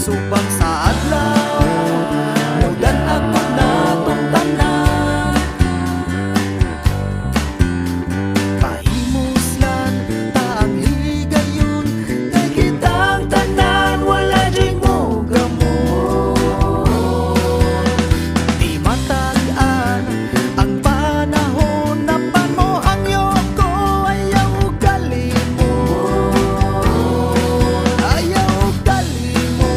subang sa adlaw, mudan ako na tong tanan. Pahimoslan ta ang higayon, kay kitang tanan wala ding mo gamot. Di matagaan ang panahon na pamohangyo ko, ayaw kalimot, ayaw kalimot.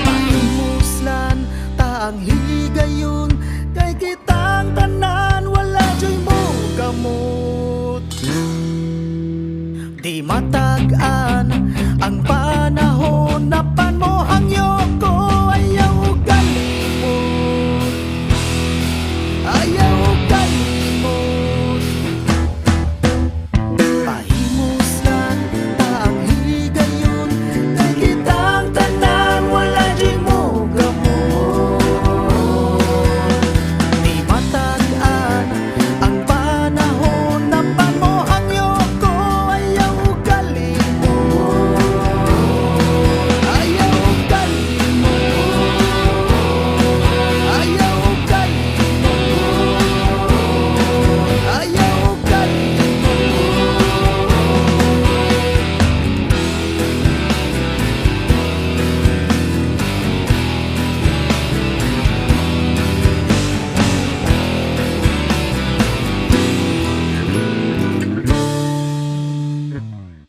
Pahimoslan ta ang higayon, kay kitang tanan wala joy mo gamot. Di matagaan ang panahon na